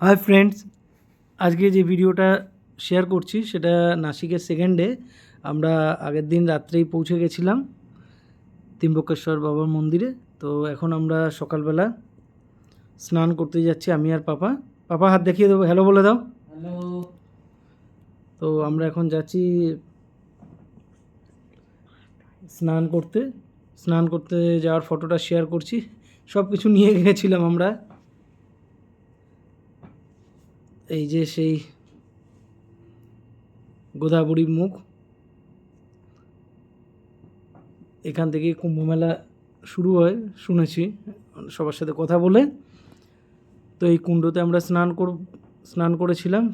Hi friends, আজকে যে ভিডিওটা শেয়ার করছি সেটা নাসিকের সেকেন্ডে। আমরা আগের দিন রাত্রেই পৌঁছে গেছিলাম ত্রিম্বকেশ্বর বাবার মন্দিরে। তো এখন আমরা সকালবেলা স্নান করতে যাচ্ছি, আমি আর পাপা। পাপা হাত দেখিয়ে দেবো, হ্যালো বলে দাও। হ্যালো। তো আমরা এখন যাচ্ছি স্নান করতে। স্নান করতে যাওয়ার ফটোটা শেয়ার করছি। সব কিছু নিয়ে গেছিলাম আমরা। এই যে সেই গোদাবরীর মুখ, এখান থেকেই কুম্ভমেলা শুরু হয় শুনেছি সবার সাথে কথা বলে। তো এই কুণ্ডতে আমরা স্নান করেছিলাম।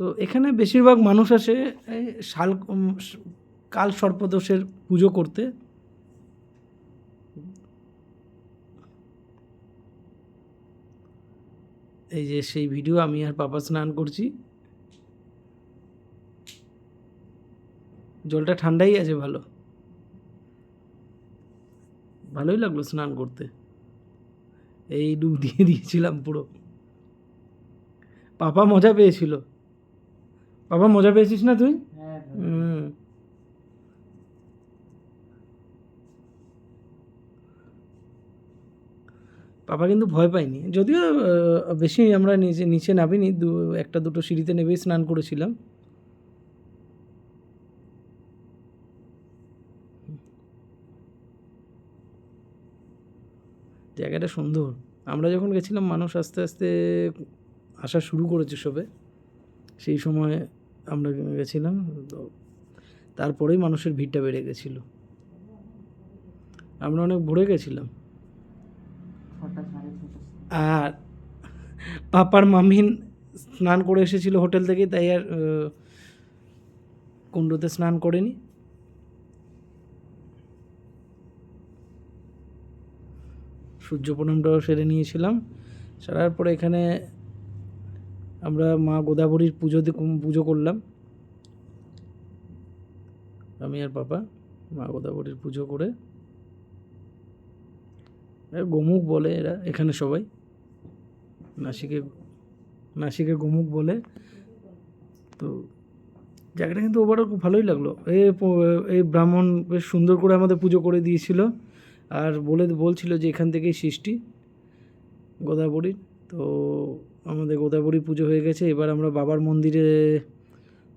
তো এখানে বেশিরভাগ মানুষ আসে এই কাল সর্পদোষের পুজো করতে। এই যে সেই ভিডিও, আমি আর পাপা স্নান করছি। জলটা ঠান্ডাই আছে, ভালোই লাগলো স্নান করতে। এই ডুব দিয়ে দিয়েছিলাম পুরো। পাপা মজা পেয়েছিল। পাপা মজা পেয়েছিস না তুই? হ্যাঁ, পাপা কিন্তু ভয় পাইনি, যদিও বেশি আমরা নিচে নিচে নামিনি, একটা দুটো সিঁড়িতে নেবেই স্নান করেছিলাম। জায়গাটা সুন্দর। আমরা যখন গেছিলাম মানুষ আস্তে আস্তে আসা শুরু করেছে সবে, সেই সময় আমরা গেছিলাম। তো তারপরেই মানুষের ভিড়টা বেড়ে গেছিলো, আমরা অনেক ভরে গেছিলাম। আর পাপার মামিন স্নান করে এসেছিল হোটেল থেকে, তাই আর কুণ্ডতে স্নান করেনি। সূর্য প্রণামটাও সেরে নিয়েছিলাম। সারার পরে এখানে আমরা মা গোদাবরীর পুজো করলাম, আমি আর পাপা। মা গোদাবরীর পুজো করে, গোমুখ বলে এরা এখানে সবাই, নাসিকে নাসিকে গোমুখ বলে। তো জায়গাটা কিন্তু ওভারঅল খুব ভালোই লাগলো। এই ব্রাহ্মণ বেশ সুন্দর করে আমাদের পুজো করে দিয়েছিল, আর বলছিল যে এখান থেকেই সৃষ্টি গোদাবরীর। তো আমাদের গোদাবরী পুজো হয়ে গেছে, এবার আমরা বাবার মন্দিরে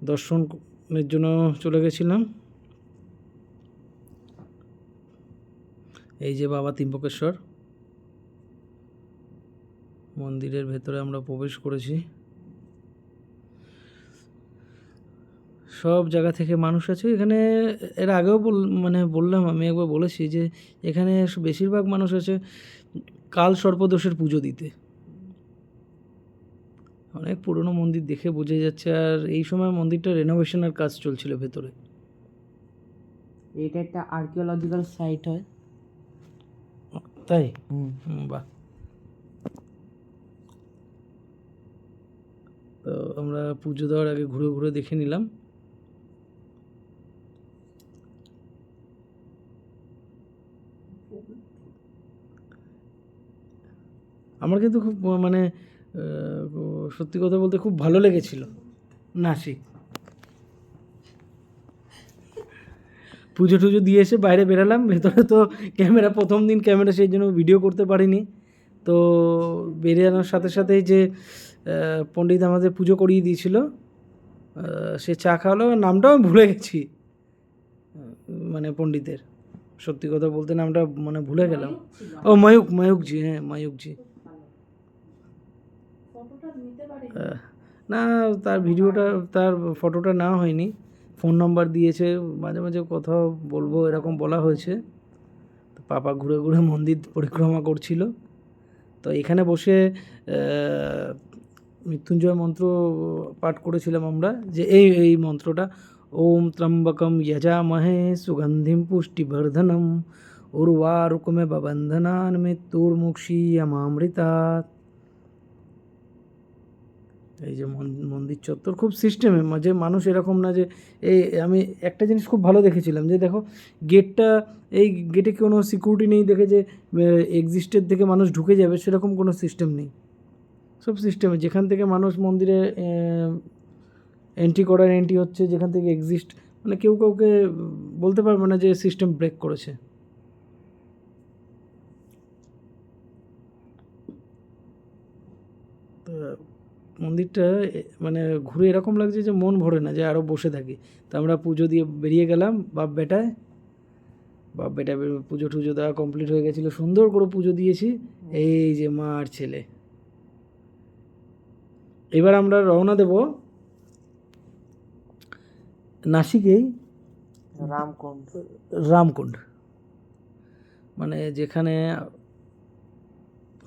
দর্শনের জন্য চলে গেছিলাম। এই যে বাবা ত্রিম্বকেশ্বর মন্দিরের ভেতরে আমরা প্রবেশ করেছি। সব জায়গা থেকে মানুষ আছে এখানে। এর আগেও বললাম, আমি একবার বলেছি যে এখানে বেশিরভাগ মানুষ আছে কাল সর্পদোষের পুজো দিতে। অনেক পুরনো মন্দির দেখে বোঝা যাচ্ছে, আর এই সময় মন্দিরটা রেনোভেশনের কাজ চলছিল ভেতরে। এটা একটা আর্কিওলজিক্যাল সাইট হয়। তাই? বাহ। তো আমরা পুজো দেওয়ার আগে ঘুরে ঘুরে দেখে নিলাম। আমার কিন্তু খুব সত্যি কথা বলতে খুব ভালো লেগেছিল নাসিক। পুজো টুজো দিয়ে এসে বাইরে বেরালাম, ভেতরে তো প্রথম দিন ক্যামেরা, সেই জন্য ভিডিও করতে পারিনি। তো বেরিয়ানোর সাথে সাথেই যে পণ্ডিত আমাদের পুজো করিয়ে দিয়েছিল, সে চা খাওয়ালো, নামটাও আমি ভুলে গেছি পণ্ডিতের। সত্যি কথা বলতে নামটা ভুলে গেলাম। ও ময়ূকজি, হ্যাঁ ময়ূকজি। না, তার ফটোটা নেওয়া হয়নি। ফোন নাম্বার দিয়েছে, মাঝে মাঝে কোথাও বলবো এরকম বলা হয়েছে। তো পাপা ঘুরে ঘুরে মন্দির পরিক্রমা করছিল। তো এখানে বসে মৃত্যুঞ্জয় মন্ত্র পাঠ করেছিলাম আমরা, যে এই মন্ত্রটা, ওম ত্রম্বকম যজামহে সুগন্ধিম পুষ্টিবর্ধনম উর্বারুকমেব বন্ধনান মৃত্যুর্মুক্ষীয়মামৃতাৎ। এই যে মন্দির চত্বর খুব সিস্টেমে, যে মানুষ এরকম না যে এই, আমি একটা জিনিস খুব ভালো দেখেছিলাম যে দেখো গেটটা, এই গেটে কোনো সিকিউরিটি নেই দেখে যে এক্সিস্টের থেকে মানুষ ঢুকে যাবে সেরকম কোনো সিস্টেম নেই। সব সিস্টেমে যেখান থেকে মানুষ মন্দিরে এন্ট্রি করার এন্ট্রি হচ্ছে, যেখান থেকে এক্সিস্ট, মানে কেউ কাউকে বলতে পারবে না যে সিস্টেম ব্রেক করেছে। তো মন্দিরটা মানে ঘুরে এরকম লাগছে যে মন ভরে না, যে আরও বসে থাকি। তো আমরা পুজো দিয়ে বেরিয়ে গেলাম বাপ বেটায়, পুজো টুজো দেওয়া কমপ্লিট হয়ে গেছিলো, সুন্দর করে পুজো দিয়েছি। এই যে মা আর ছেলে। এবার আমরা রওনা দেব নাসিকেই রামকুণ্ড, মানে যেখানে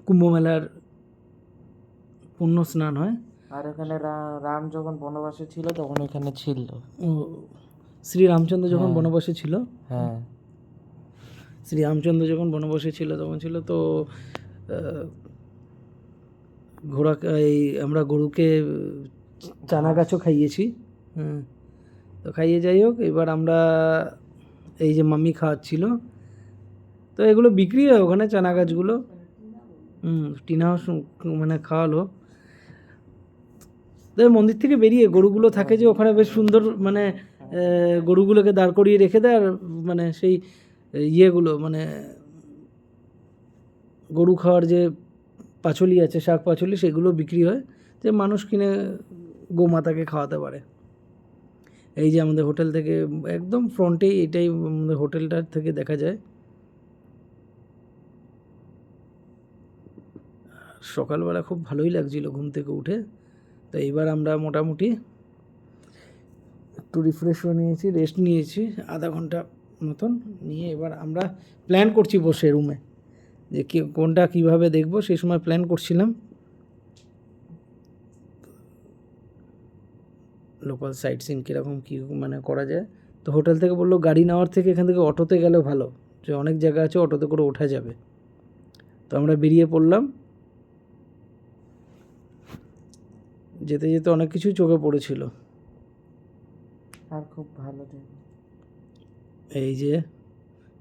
কুম্ভ মেলার পুণ্য স্নান হয়। আর এখানে রাম যখন বনবাসে ছিল তখন এখানে ছিল। শ্রী রামচন্দ্র যখন বনবাসে ছিল, হ্যাঁ, শ্রী রামচন্দ্র যখন বনবাসে ছিল তখন ছিল। তো ঘোড়া, এই আমরা গরুকে চানা গাছও খাইয়েছি। তো খাইয়ে যাই হোক, এবার আমরা এই যে মাম্মি খাওয়াচ্ছিল, তো এগুলো বিক্রি হয় ওখানে চানা গাছগুলো। টিনাও মানে খাওয়ালো। তো মন্দির থেকে বেরিয়ে গরুগুলো থাকে যে ওখানে বেশ সুন্দর, মানে গরুগুলোকে দাঁড় করিয়ে রেখে দেয়, আর মানে সেই ইয়েগুলো, মানে গরু খাওয়ার যে পাচলি আছে, শাক পাচলি, সেগুলো বিক্রি হয়, যে মানুষ কিনে গোমাতাকে খাওয়াতে পারে। এই যে আমাদের হোটেল থেকে একদম ফ্রন্টেই, এটাই আমাদের হোটেলটার থেকে দেখা যায়। সকালবেলা খুব ভালোই লাগছিল ঘুম থেকে উঠে। তো এইবার আমরা মোটামুটি একটু রিফ্রেশ হয়ে নিয়েছি, রেস্ট নিয়েছি আধা ঘন্টা মতন নিয়ে, এবার আমরা প্ল্যান করছি বসে রুমে যে কোনটা কীভাবে দেখবো, সেই সময় প্ল্যান করছিলাম। লোকাল সাইট সিন কীরকম কী মানে করা যায়। তো হোটেল থেকে বললো গাড়ি নেওয়ার থেকে এখান থেকে অটোতে গেলে ভালো, যে অনেক জায়গা আছে অটোতে করে ওঠা যাবে। তো আমরা বেরিয়ে পড়লাম। যেতে যেতে অনেক কিছুই চোখে পড়েছিল। আর খুব ভালো। এই যে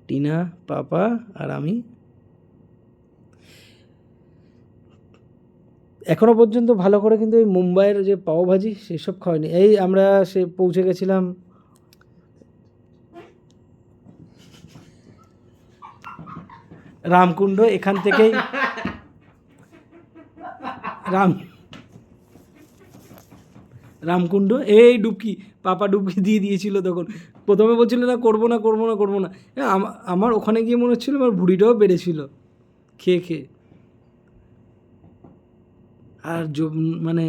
টিনা, পাপা আর আমি এখনও পর্যন্ত ভালো করে কিন্তু ওই মুম্বাইয়ের যে পাওভাজি সেসব খাওয়াইনি। এই আমরা সে পৌঁছে গেছিলাম রামকুণ্ড, এখান থেকেই রামকুণ্ড। এই ডুবকি, পাপা ডুবকি দিয়ে দিয়েছিল তখন। প্রথমে বলছিল না করবো না করবো না করবো না, আমার ওখানে গিয়ে মনে হচ্ছিলো আমার ভুঁড়িটাও বেড়েছিল খেয়ে খেয়ে। আর মানে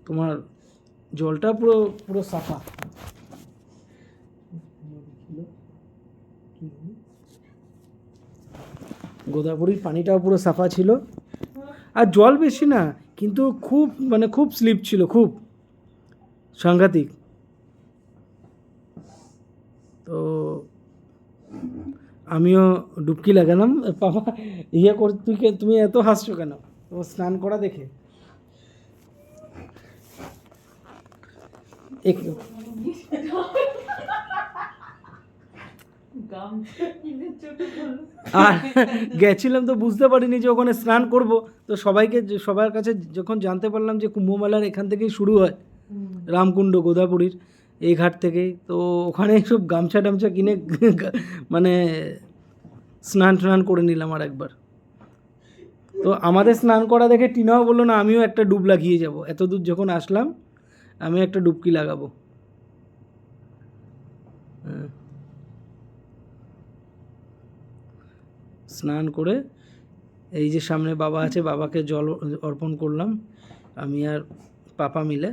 তোমার জলটা পুরো পুরো সাফা। গোদাবরীর পানিটাও পুরো সাফা ছিল, আর জল বেশি না, কিন্তু খুব মানে খুব স্লিপ ছিল, খুব সাংঘাতিক। তো আমিও ডুবকি লাগালাম। বাবা তুমি এত হাসছো কেন? ও স্নান করা দেখে। আর গেছিলাম তো বুঝতে পারিনি যে ওখানে স্নান করব। তো সবার কাছে যখন জানতে পারলাম যে কুম্ভ মেলার এখান থেকেই শুরু হয়, রামকুণ্ড গোদাবরীর এই ঘাট থেকেই, তো ওখানে সব গামছা টামছা কিনে মানে স্নান করে নিলাম আর একবার। তো আমাদের স্নান করা দেখে টিনাও বললো না আমিও একটা ডুব লাগিয়ে যাব, এত দূর যখন আসলাম আমিও একটা ডুবকি লাগাবো। স্নান করে এই যে সামনে বাবা আছে, বাবাকে জল অর্পণ করলাম আমি আর পাপা মিলে।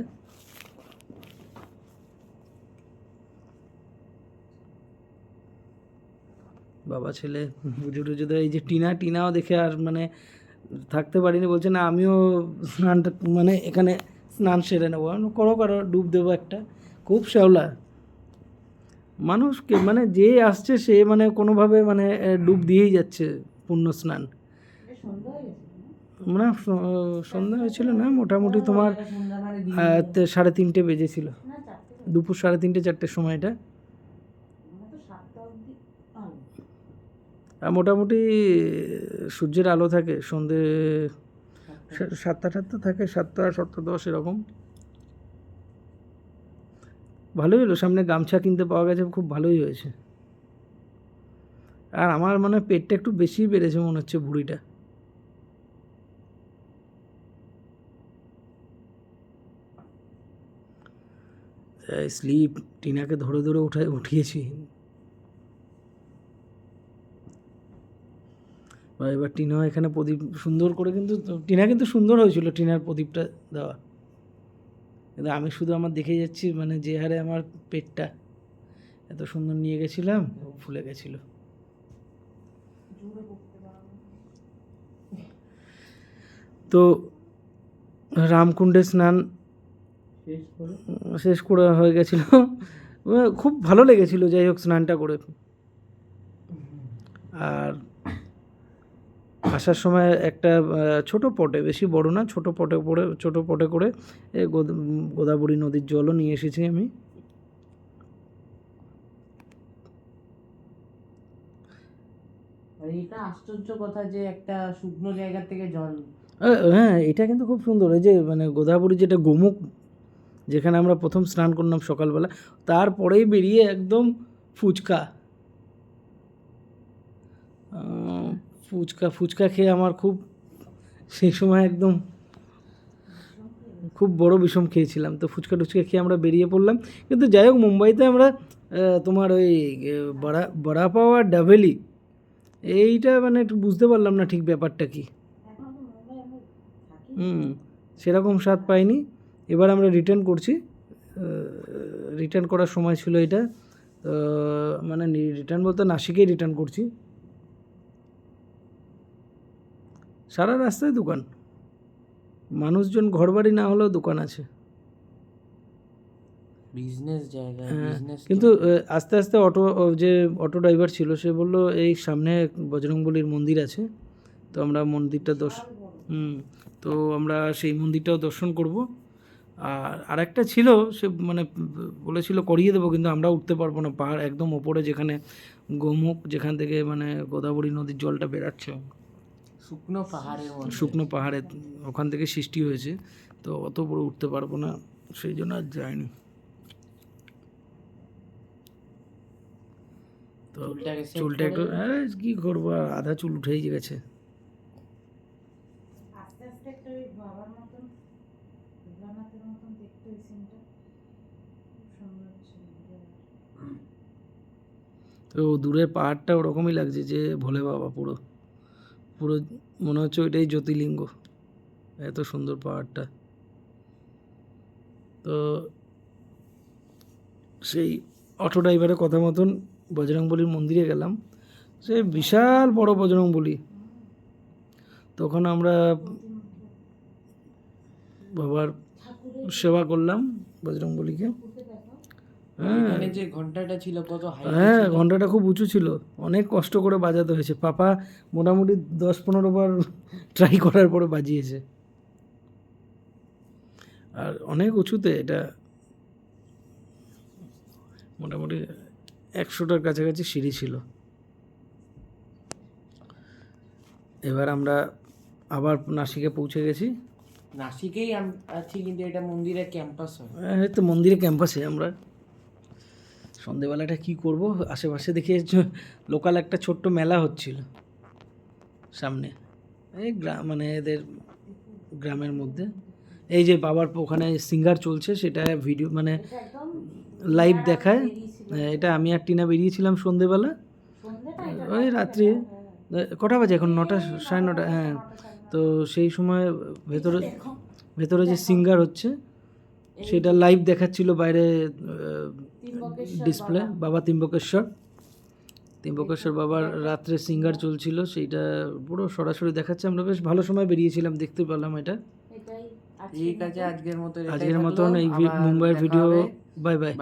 বাবা ছেলে পুজো টুজো দেয়। এই যে টিনাও দেখে আর মানে থাকতে পারিনি, বলছে না আমিও স্নানটা মানে এখানে স্নান সেরে নেবো। করো ডুব দেবো একটা। খুব শ্যাওলা মানুষকে, মানে যে আসছে সে মানে কোনোভাবে মানে ডুব দিয়েই যাচ্ছে পুণ্য স্নান। না সন্ধ্যা হয়েছিল না, মোটামুটি তোমার 3:30 বেজেছিল, দুপুর 3:30 4টের সময়টা। আর মোটামুটি সূর্যের আলো থাকে সন্ধে 7টা থাকে, 7টা 7:10 এরকম। ভালোই হলো, সামনে গামছা কিনতে পাওয়া গেছে, খুব ভালোই হয়েছে। আর আমার মানে পেটটা একটু বেশিই বেড়েছে মনে হচ্ছে, ভুঁড়িটা। স্লিপ টিনাকে ধরে ধরে উঠিয়েছি। এবার টিনা এখানে প্রদীপ সুন্দর করে, কিন্তু টিনা কিন্তু সুন্দর হয়েছিল, টিনার প্রদীপটা দেওয়া। কিন্তু আমি শুধু আমার দেখে যাচ্ছি, মানে যে হারে আমার পেটটা এত সুন্দর নিয়ে গেছিলাম, ফুলে গেছিল। তো রামকুণ্ডে স্নান শেষ করে হয়ে গেছিল, খুব ভালো লেগেছিল যাই হোক স্নানটা করে। আর আসার সময় একটা ছোট পটে, বেশি বড় না, ছোট পটে করে গোদাবরী নদীর জলও নিয়ে এসেছি আমি। এটা আশ্চর্য কথা যে একটা শুকনো জায়গা থেকে জল। হ্যাঁ, এটা কিন্তু খুব সুন্দর। এই যে মানে গোদাবরী যেটা গোমুখ, যেখানে আমরা প্রথম স্নান করলাম সকালবেলা, তারপরেই বেরিয়ে একদম ফুচকা ফুচকা খেয়ে আমার খুব, সেই সময় একদম খুব বড় বিষম খেয়েছিলাম। তো ফুচকা খেয়ে আমরা বেরিয়ে পড়লাম। কিন্তু যাই হোক, মুম্বাইতে আমরা তোমার ওই বড়া পাও আর ডাভেলি, এইটা মানে একটু বুঝতে পারলাম না ঠিক ব্যাপারটা কি। সেরকম স্বাদ পাইনি। এবার আমরা রিটার্ন করছি, রিটার্ন করার সময় ছিল এটা, মানে রিটার্ন বলতে নাসিকেই রিটার্ন করছি। সারা রাস্তায় দোকান, মানুষজন ঘরবাড়ি না হলেও দোকান আছে, বিজনেস জায়গা। কিন্তু আস্তে আস্তে যে অটো ড্রাইভার ছিল সে বলল এই সামনে বজরংবলীর মন্দির আছে, তো আমরা মন্দিরটা তো আমরা সেই মন্দিরটাও দর্শন করব। আর আরেকটা ছিল, সে মানে বলেছিল করিয়ে দেবো, কিন্তু আমরা উঠতে পারবো না, পাহাড় একদম ওপরে, যেখানে গোমুখ, যেখান থেকে মানে গোদাবরী নদীর জলটা বেরাচ্ছে, শুকনো পাহাড়ে ওখান থেকে সৃষ্টি হয়েছে, তো অত বড় উঠতে পারবো না, সেই জন্য আর যাইনি। তো চুলটা একটু, হ্যাঁ কী করবো, আধা চুল উঠেই গেছে। তো দূরের পাহাড়টা ওরকমই লাগছে, যে ভোলে বাবা, পুরো পুরো মনে হচ্ছে ওইটাই জ্যোতির্লিঙ্গ, এত সুন্দর পাহাড়টা। তো সেই অটো ড্রাইভারের কথা মতন বজরংবলীর মন্দিরে গেলাম, সে বিশাল বড় বজরংবলী। তখন আমরা বাবার সেবা করলাম বজরংবলীকে। এখানে যে ঘন্টাটা ছিল কত হাই, হ্যাঁ ঘন্টাটা খুব উঁচু ছিল, অনেক কষ্ট করে বাজাতে হয়েছে, পাপা মোটামুটি 10-15 বার ট্রাই করার পরে বাজিয়েছে। আর অনেক উঁচুতে, এটা মোটামুটি 100টার কাছাকাছি সিঁড়ি ছিল। এবার আমরা আবার নাসিকে পৌঁছে গেছি। নাসিকেই আছি, কিন্তু এটা মন্দিরের ক্যাম্পাস হয়। এই তো মন্দিরের ক্যাম্পাসে আমরা সন্ধেবেলাটা কী করব, আশেপাশে দেখে লোকাল একটা ছোট্ট মেলা হচ্ছিল সামনে, এই মানে এদের গ্রামের মধ্যে। এই যে বাবার ওখানে সিঙ্গার চলছে, সেটা ভিডিও মানে লাইভ দেখায়। এটা আমি আর টিনা বেরিয়েছিলাম সন্ধেবেলা, ওই রাত্রি কটা বাজে এখন, 9টা 9:30, হ্যাঁ। তো সেই সময় ভেতরে যে সিঙ্গার হচ্ছে সেটা লাইভ দেখাচ্ছিল বাইরে ডিসপ্লে, বাবা ত্রিম্বকেশ্বর বাবার রাত্রে সিঙ্গার চলছিল, সেইটা পুরো সরাসরি দেখাচ্ছে। আমরা বেশ ভালো সময় বেরিয়েছিলাম, দেখতে পেলাম এটা। ঠিক আছে, আজকের মতন এই মুম্বাইয়ের ভিডিও, বাই বাই।